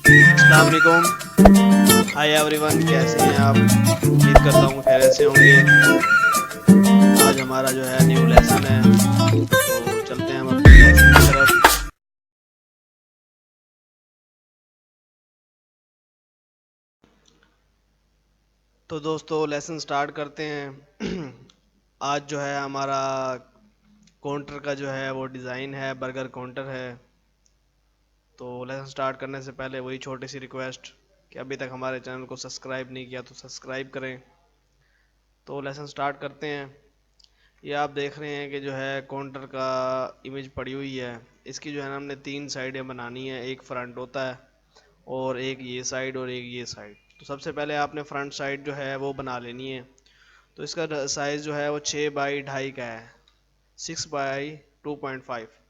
अस्सलाम वालेकुम। Hi everyone, कैसे हैं आप? उम्मीद करता हूँ खैरियत से होंगे। आज हमारा जो है न्यू लेसन है, तो चलते हैं हम अपने लेसन की तरफ। तो दोस्तों लेसन स्टार्ट करते हैं। आज जो है हमारा काउंटर का जो है वो डिज़ाइन है, बर्गर काउंटर है। तो लेसन स्टार्ट करने से पहले वही छोटी सी रिक्वेस्ट कि अभी तक हमारे चैनल को सब्सक्राइब नहीं किया तो सब्सक्राइब करें। तो लेसन स्टार्ट करते हैं। ये आप देख रहे हैं कि जो है काउंटर का इमेज पड़ी हुई है। इसकी जो है ना हमने तीन साइडें बनानी है, एक फ्रंट होता है और एक ये साइड और एक ये साइड। तो सबसे पहले आपने फ्रंट साइड जो है वो बना लेनी है। तो इसका साइज़ जो है वो 6 बाई 2.5 का है, 6 बाई 2.5।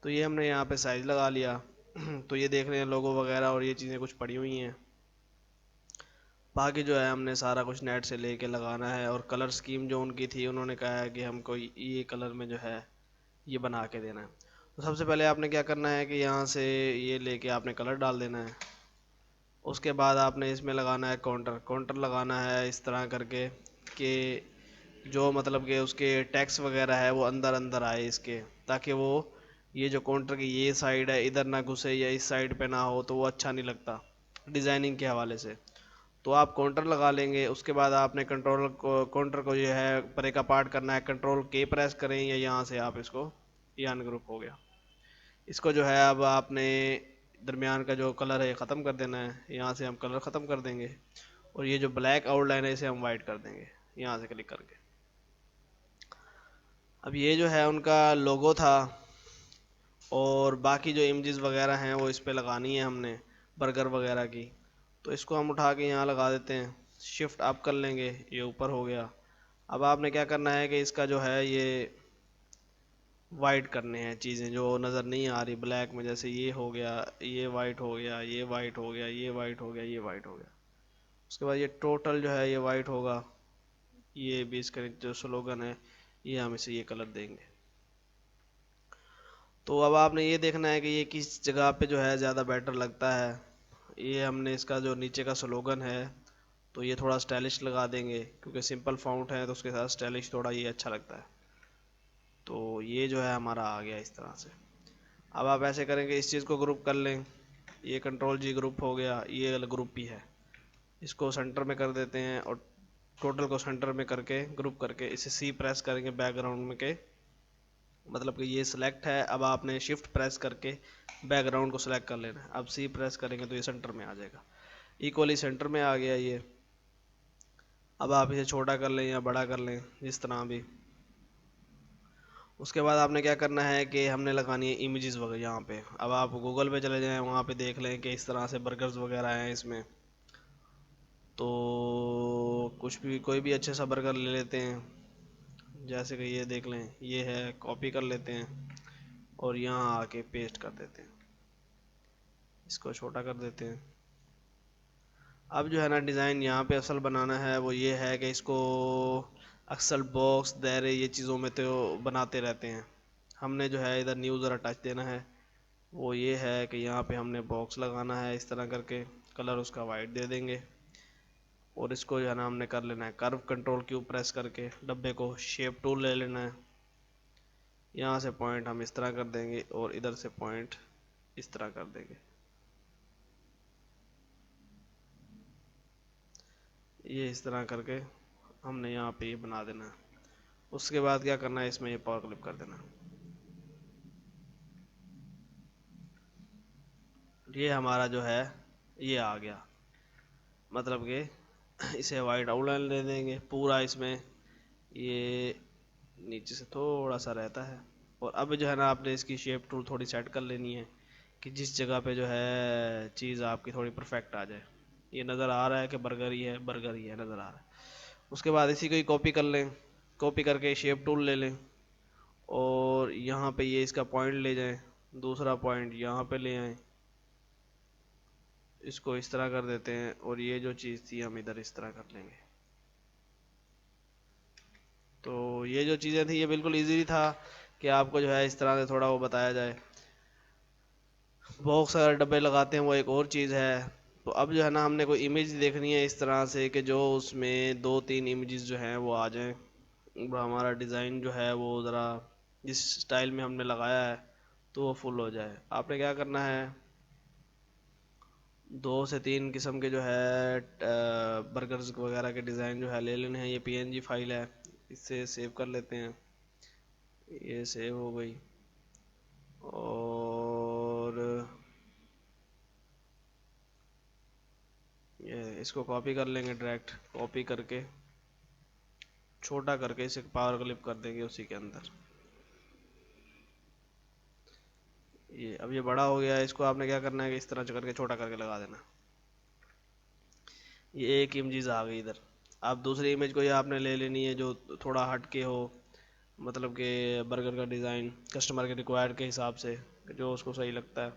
तो ये हमने यहाँ पे साइज़ लगा लिया। तो ये देख रहे हैं लोगो वगैरह और ये चीज़ें कुछ पड़ी हुई हैं। बाकी जो है हमने सारा कुछ नेट से लेके लगाना है, और कलर स्कीम जो उनकी थी उन्होंने कहा है कि हमको ये कलर में जो है ये बना के देना है। तो सबसे पहले आपने क्या करना है कि यहाँ से ये लेके आपने कलर डाल देना है। उसके बाद आपने इसमें लगाना है काउंटर काउंटर लगाना है इस तरह करके कि जो मतलब कि उसके टैक्स वगैरह है वो अंदर अंदर आए इसके, ताकि वो ये जो काउंटर की ये साइड है इधर ना घुसे या इस साइड पे ना हो, तो वो अच्छा नहीं लगता डिज़ाइनिंग के हवाले से। तो आप काउंटर लगा लेंगे। उसके बाद आपने कंट्रोल को काउंटर को जो है परे का पार्ट करना है, कंट्रोल के प्रेस करें या यहाँ से आप इसको, ये अनग्रुप हो गया। इसको जो है अब आपने दरमियान का जो कलर है ख़त्म कर देना है। यहाँ से हम कलर ख़त्म कर देंगे, और ये जो ब्लैक आउटलाइन है इसे हम वाइट कर देंगे यहाँ से क्लिक करके। अब ये जो है उनका लोगो था, और बाकी जो इमेजेस वगैरह हैं वो इस पे लगानी है हमने, बर्गर वगैरह की। तो इसको हम उठा के यहाँ लगा देते हैं, शिफ्ट अप कर लेंगे, ये ऊपर हो गया। अब आपने क्या करना है कि इसका जो है ये वाइट करने हैं चीज़ें जो नज़र नहीं आ रही ब्लैक में, जैसे ये हो गया, ये वाइट हो गया, ये वाइट हो गया, ये वाइट हो गया, ये वाइट हो गया। उसके बाद ये टोटल जो है ये वाइट होगा। ये भी इसका जो स्लोगन है ये हम इसे ये कलर देंगे। तो अब आपने ये देखना है कि ये किस जगह पे जो है ज़्यादा बेटर लगता है। ये हमने इसका जो नीचे का स्लोगन है तो ये थोड़ा स्टाइलिश लगा देंगे, क्योंकि सिंपल फ़ॉन्ट है तो उसके साथ स्टाइलिश थोड़ा ये अच्छा लगता है। तो ये जो है हमारा आ गया इस तरह से। अब आप ऐसे करेंगे, इस चीज़ को ग्रुप कर लें, ये कंट्रोल जी ग्रुप हो गया, ये ग्रुप ही है। इसको सेंटर में कर देते हैं, और टोटल को सेंटर में करके ग्रुप करके इसे सी प्रेस करेंगे बैकग्राउंड में के, मतलब कि ये सिलेक्ट है। अब आपने शिफ्ट प्रेस करके बैकग्राउंड को सिलेक्ट कर लेना है। अब सी प्रेस करेंगे तो ये सेंटर में आ जाएगा, इक्वली सेंटर में आ गया ये। अब आप इसे छोटा कर लें या बड़ा कर लें, जिस तरह भी। उसके बाद आपने क्या करना है कि हमने लगानी है इमेजेस वगैरह यहाँ पे। अब आप गूगल पे चले जाएं, वहाँ पे देख लें कि इस तरह से बर्गर्स वगैरह हैं इसमें। तो कुछ भी कोई भी अच्छे सा बर्गर ले लेते हैं, जैसे कि ये देख लें, ये है, कॉपी कर लेते हैं और यहाँ आके पेस्ट कर देते हैं, इसको छोटा कर देते हैं। अब जो है ना डिज़ाइन यहाँ पे असल बनाना है वो ये है कि इसको अक्सर बॉक्स दायरे ये चीज़ों में तो बनाते रहते हैं। हमने जो है इधर न्यू ज़रा टच देना है, वो ये है कि यहाँ पे हमने बॉक्स लगाना है इस तरह करके, कलर उसका वाइट दे देंगे। और इसको जो है ना हमने कर लेना है कर्व, कंट्रोल क्यू प्रेस करके डब्बे को शेप टूल ले लेना है। यहाँ से पॉइंट हम इस तरह कर देंगे और इधर से पॉइंट इस तरह कर देंगे। ये इस तरह करके हमने यहाँ पे ये बना देना है। उसके बाद क्या करना है, इसमें ये पावर क्लिप कर देना। ये हमारा जो है ये आ गया, मतलब कि इसे वाइट आउटलाइन दे देंगे पूरा इसमें। ये नीचे से थोड़ा सा रहता है। और अब जो है ना आपने इसकी शेप टूल थोड़ी सेट कर लेनी है कि जिस जगह पे जो है चीज़ आपकी थोड़ी परफेक्ट आ जाए। ये नज़र आ रहा है कि बर्गर ही है, बर्गर ही है नज़र आ रहा है। उसके बाद इसी को ही कॉपी कर लें, कॉपी करके शेप टूल ले लें, और यहाँ पे ये इसका पॉइंट ले जाएं, दूसरा पॉइंट यहाँ पे ले आएं, इसको इस तरह कर देते हैं, और ये जो चीज़ थी हम इधर इस तरह कर लेंगे। तो ये जो चीज़ें थी ये बिल्कुल इजी था कि आपको जो है इस तरह से थोड़ा वो बताया जाए। बॉक्स अगर डब्बे लगाते हैं वो एक और चीज़ है। तो अब जो है ना हमने कोई इमेज देखनी है इस तरह से कि जो उसमें दो तीन इमेजेस जो हैं वो आ जाएं, हमारा डिज़ाइन जो है वो ज़रा जिस स्टाइल में हमने लगाया है तो वो फुल हो जाए। आपने क्या करना है, दो से तीन किस्म के जो है बर्गर्स वगैरह के डिज़ाइन जो है ले लेने हैं। ये पीएनजी फाइल है, इससे सेव कर लेते हैं। ये सेव हो गई। और ये इसको कॉपी कर लेंगे, डायरेक्ट कॉपी करके छोटा करके इसे पावर क्लिप कर देंगे उसी के अंदर। ये अब ये बड़ा हो गया है, इसको आपने क्या करना है कि इस तरह करके छोटा करके लगा देना। ये एक इमेज आ गई इधर। अब दूसरी इमेज को ये आपने ले लेनी है जो थोड़ा हट के हो, मतलब कि बर्गर का डिज़ाइन कस्टमर के रिक्वायर्ड के हिसाब से जो उसको सही लगता है।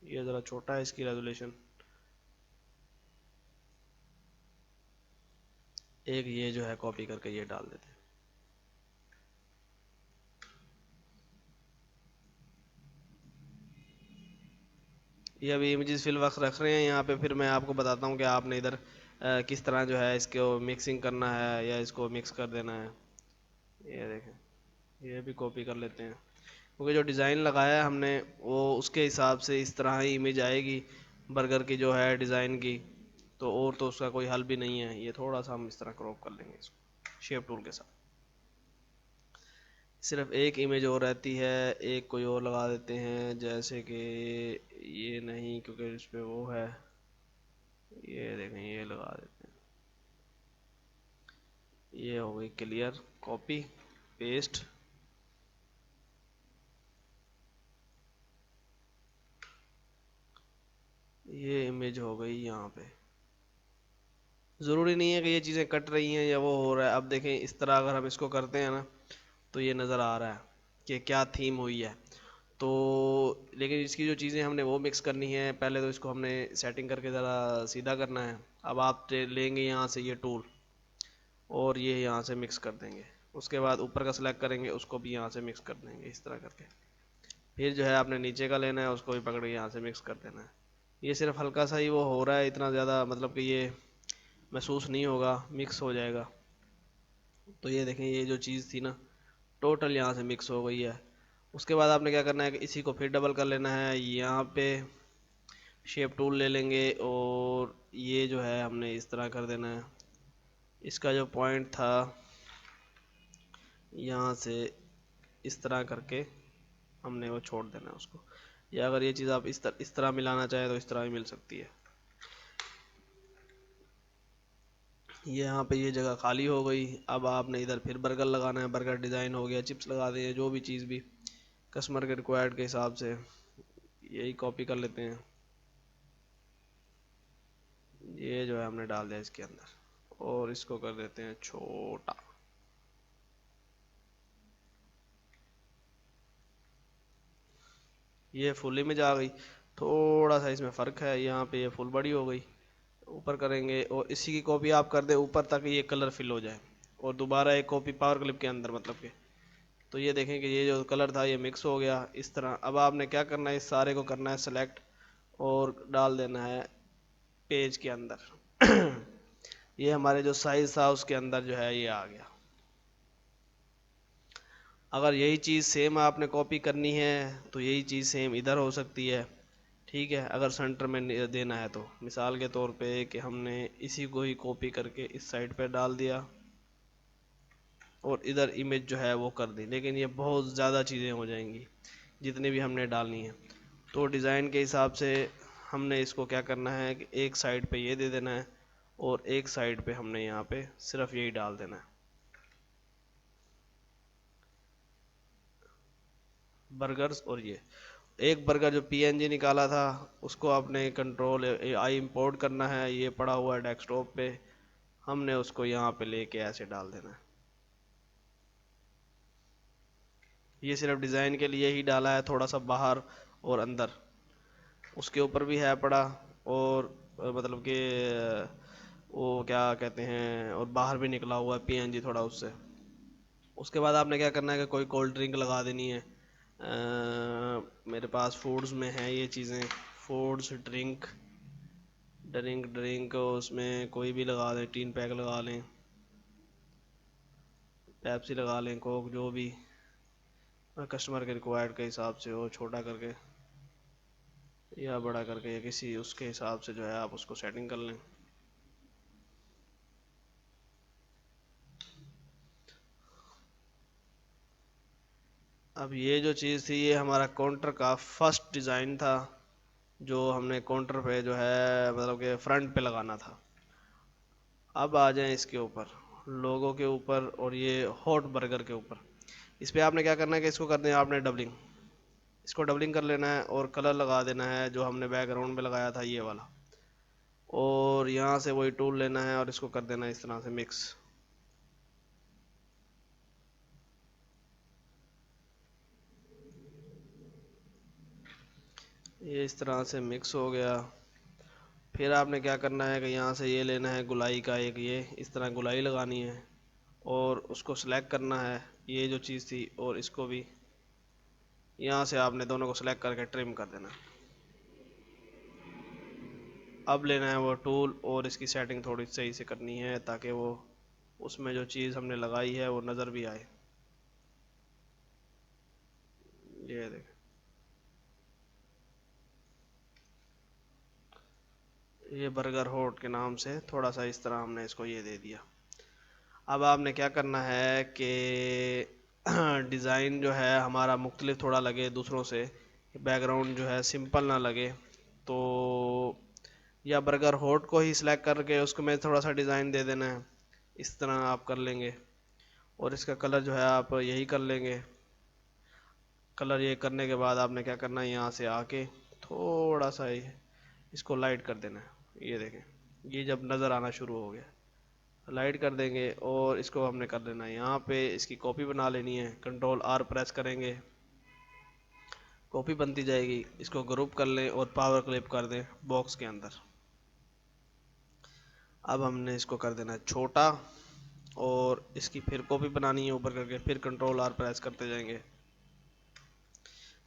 ये ज़रा छोटा है इसकी रेजोल्यूशन। एक ये जो है कॉपी करके ये डाल देते हैं। ये अभी इमेजेस फिल वक्त रख रहे हैं यहाँ पे, फिर मैं आपको बताता हूँ कि आपने इधर किस तरह जो है इसको मिक्सिंग करना है या इसको मिक्स कर देना है। ये देखें, ये भी कॉपी कर लेते हैं क्योंकि जो डिज़ाइन लगाया है हमने वो उसके हिसाब से इस तरह ही इमेज आएगी बर्गर की जो है डिज़ाइन की। तो और तो उसका कोई हल भी नहीं है। ये थोड़ा सा हम इस तरह क्रॉप कर लेंगे इसको शेप टूल के साथ। सिर्फ एक इमेज और रहती है, एक कोई और लगा देते हैं, जैसे कि ये नहीं क्योंकि इस पे वो है। ये देखें, ये लगा देते हैं। ये हो गई क्लियर, कॉपी पेस्ट। ये इमेज हो गई यहाँ पे। ज़रूरी नहीं है कि ये चीज़ें कट रही हैं या वो हो रहा है। अब देखें इस तरह अगर हम इसको करते हैं ना तो ये नज़र आ रहा है कि क्या थीम हुई है। तो लेकिन इसकी जो चीज़ें हमने वो मिक्स करनी है, पहले तो इसको हमने सेटिंग करके ज़रा सीधा करना है। अब आप लेंगे यहाँ से ये टूल और ये यहाँ से मिक्स कर देंगे। उसके बाद ऊपर का सेलेक्ट करेंगे, उसको भी यहाँ से मिक्स कर देंगे इस तरह करके। फिर जो है आपने नीचे का लेना है, उसको भी पकड़ के यहाँ से मिक्स कर देना है। ये सिर्फ हल्का सा ही वो हो रहा है, इतना ज़्यादा मतलब कि ये महसूस नहीं होगा, मिक्स हो जाएगा। तो ये देखें, ये जो चीज़ थी ना टोटल यहाँ से मिक्स हो गई है। उसके बाद आपने क्या करना है कि इसी को फिर डबल कर लेना है। यहाँ पे शेप टूल ले लेंगे और ये जो है हमने इस तरह कर देना है। इसका जो पॉइंट था यहाँ से इस तरह करके हमने वो छोड़ देना है उसको। या अगर ये चीज़ आप इस तरह मिलाना चाहें तो इस तरह भी मिल सकती है। ये यहाँ पे ये जगह खाली हो गई। अब आपने इधर फिर बर्गर लगाना है, बर्गर डिज़ाइन हो गया, चिप्स लगा दिए, जो भी चीज़ भी कस्टमर के रिक्वायर्ड के हिसाब से यही कॉपी कर लेते हैं। ये जो है हमने डाल दिया इसके अंदर और इसको कर देते हैं छोटा। ये फुल इमेज आ गई। थोड़ा सा इसमें फ़र्क है, यहाँ पे ये फुल बड़ी हो गई। ऊपर करेंगे और इसी की कॉपी आप कर दें ऊपर ताकि ये कलर फिल हो जाए। और दोबारा एक कॉपी पावर क्लिप के अंदर मतलब के। तो ये देखें कि ये जो कलर था ये मिक्स हो गया इस तरह। अब आपने क्या करना है, इस सारे को करना है सेलेक्ट और डाल देना है पेज के अंदर। ये हमारे जो साइज था उसके अंदर जो है ये आ गया। अगर यही चीज़ सेम आपने कॉपी करनी है तो यही चीज़ सेम इधर हो सकती है। ठीक है, अगर सेंटर में देना है तो मिसाल के तौर पे कि हमने इसी को ही कॉपी करके इस साइड पे डाल दिया और इधर इमेज जो है वो कर दी, लेकिन ये बहुत ज़्यादा चीज़ें हो जाएंगी जितनी भी हमने डालनी है। तो डिज़ाइन के हिसाब से हमने इसको क्या करना है कि एक साइड पे ये दे देना है और एक साइड पे हमने यहाँ पे सिर्फ यही डाल देना है बर्गर्स। और ये एक बर्गर जो पीएनजी निकाला था उसको आपने कंट्रोल आई इंपोर्ट करना है। ये पड़ा हुआ है डेस्कटॉप पे, हमने उसको यहाँ पे लेके ऐसे डाल देना है। ये सिर्फ डिज़ाइन के लिए ही डाला है, थोड़ा सा बाहर और अंदर उसके ऊपर भी है पड़ा। और मतलब कि वो क्या कहते हैं, और बाहर भी निकला हुआ है पीएनजी थोड़ा उससे। उसके बाद आपने क्या करना है कि कोई कोल्ड ड्रिंक लगा देनी है। मेरे पास फूड्स में है ये चीज़ें, फूड्स, ड्रिंक उसमें कोई भी लगा लें, 3 पैक लगा लें, पेप्सी लगा लें, कोक, जो भी कस्टमर के रिक्वायर्ड के हिसाब से हो, छोटा करके या बड़ा करके या किसी उसके हिसाब से जो है आप उसको सेटिंग कर लें। अब ये जो चीज़ थी ये हमारा काउंटर का फर्स्ट डिज़ाइन था, जो हमने काउंटर पे जो है मतलब कि फ्रंट पे लगाना था। अब आ जाएं इसके ऊपर, लोगों के ऊपर और ये हॉट बर्गर के ऊपर। इस पे आपने क्या करना है कि इसको कर देना आपने डबलिंग, इसको डबलिंग कर लेना है और कलर लगा देना है जो हमने बैकग्राउंड में लगाया था ये वाला, और यहाँ से वही टूल लेना है और इसको कर देना है इस तरह से मिक्स। ये इस तरह से मिक्स हो गया। फिर आपने क्या करना है कि यहाँ से ये लेना है गुलाई का एक, ये इस तरह गुलाई लगानी है और उसको सिलेक्ट करना है ये जो चीज़ थी, और इसको भी यहाँ से आपने दोनों को सिलेक्ट करके ट्रिम कर देना है। अब लेना है वो टूल और इसकी सेटिंग थोड़ी सही से करनी है ताकि वो उसमें जो चीज़ हमने लगाई है वो नज़र भी आए। ये देख, ये बर्गर हॉट के नाम से थोड़ा सा इस तरह हमने इसको ये दे दिया। अब आपने क्या करना है कि डिज़ाइन जो है हमारा मुख्तलिफ थोड़ा लगे दूसरों से, बैकग्राउंड जो है सिंपल ना लगे, तो या बर्गर हॉट को ही सिलेक्ट करके उसको में थोड़ा सा डिज़ाइन दे देना है, इस तरह आप कर लेंगे। और इसका कलर जो है आप यही कर लेंगे। कलर ये करने के बाद आपने क्या करना है, यहाँ से आके थोड़ा सा इसको लाइट कर देना है। ये देखें, ये जब नज़र आना शुरू हो गया लाइट कर देंगे, और इसको हमने कर लेना है यहाँ पे इसकी कॉपी बना लेनी है, कंट्रोल आर प्रेस करेंगे, कॉपी बनती जाएगी। इसको ग्रुप कर लें और पावर क्लिप कर दें बॉक्स के अंदर। अब हमने इसको कर देना है छोटा, और इसकी फिर कॉपी बनानी है ऊपर करके, फिर कंट्रोल आर प्रेस करते जाएंगे,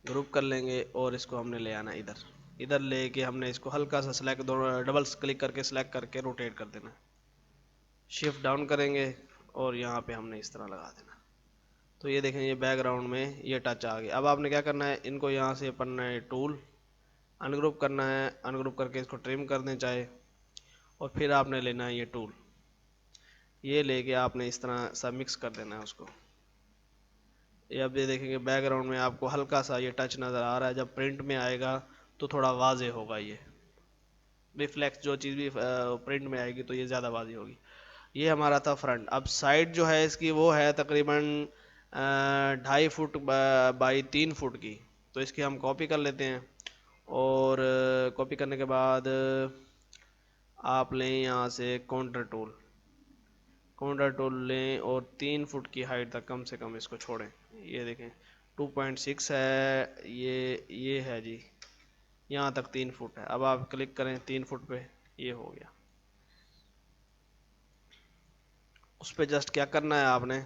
ग्रुप कर लेंगे और इसको हमने ले आना इधर। इधर लेके हमने इसको हल्का सा सिलेक्ट, दोनों डबल क्लिक करके सिलेक्ट करके रोटेट कर देना, शिफ्ट डाउन करेंगे और यहाँ पे हमने इस तरह लगा देना। तो ये देखें ये बैकग्राउंड में ये टच आ गया। अब आपने क्या करना है, इनको यहाँ से पढ़ना है टूल, अनग्रुप करना है, अनग्रुप करके इसको ट्रिम कर दें चाहे, और फिर आपने लेना है ये टूल, ये लेके आपने इस तरह सा मिक्स कर देना है उसको। ये अब ये देखेंगे बैकग्राउंड में आपको हल्का सा ये टच नज़र आ रहा है, जब प्रिंट में आएगा तो थोड़ा वाजे होगा, ये रिफ्लेक्स जो चीज़ भी प्रिंट में आएगी तो ये ज़्यादा वाजी होगी। ये हमारा था फ्रंट। अब साइड जो है इसकी वो है तकरीबन 2.5 फुट बाई 3 फुट की, तो इसकी हम कॉपी कर लेते हैं। और कॉपी करने के बाद आप लें यहाँ से काउंटर टूल लें और 3 फुट की हाइट तक कम से कम इसको छोड़ें। ये देखें 2.6 है, ये है जी, यहाँ तक 3 फुट है। अब आप क्लिक करें 3 फुट पे, ये हो गया। उस पर जस्ट क्या करना है आपने,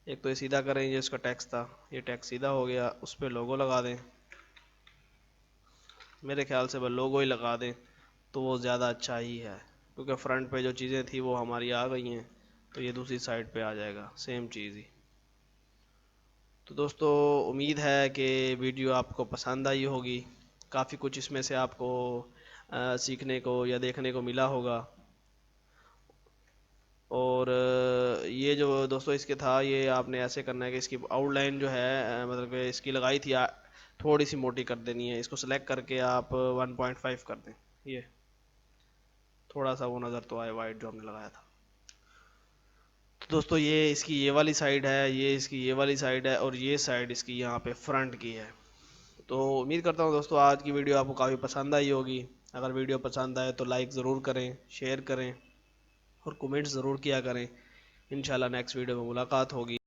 एक तो ये सीधा करें, ये इसका टैक्स था, ये टैक्स सीधा हो गया, उस पर लोगो लगा दें। मेरे ख्याल से बस लोगो ही लगा दें तो वो ज़्यादा अच्छा ही है, क्योंकि फ्रंट पे जो चीज़ें थी वो हमारी आ गई हैं, तो ये दूसरी साइड पे आ जाएगा सेम चीज़ ही। तो दोस्तों उम्मीद है कि वीडियो आपको पसंद आई होगी, काफ़ी कुछ इसमें से आपको सीखने को या देखने को मिला होगा। और ये जो दोस्तों इसके था, ये आपने ऐसे करना है कि इसकी आउटलाइन जो है मतलब कि इसकी लगाई थी थोड़ी सी मोटी कर देनी है। इसको सेलेक्ट करके आप 1.5 कर दें, ये थोड़ा सा वो नज़र तो आए वाइट जो हमने लगाया था। तो दोस्तों ये इसकी ये वाली साइड है, ये इसकी ये वाली साइड है, और ये साइड इसकी यहाँ पे फ्रंट की है। तो उम्मीद करता हूँ दोस्तों आज की वीडियो आपको काफ़ी पसंद आई होगी। अगर वीडियो पसंद आए तो लाइक ज़रूर करें, शेयर करें और कमेंट ज़रूर किया करें। इंशाल्लाह नेक्स्ट वीडियो में मुलाकात होगी।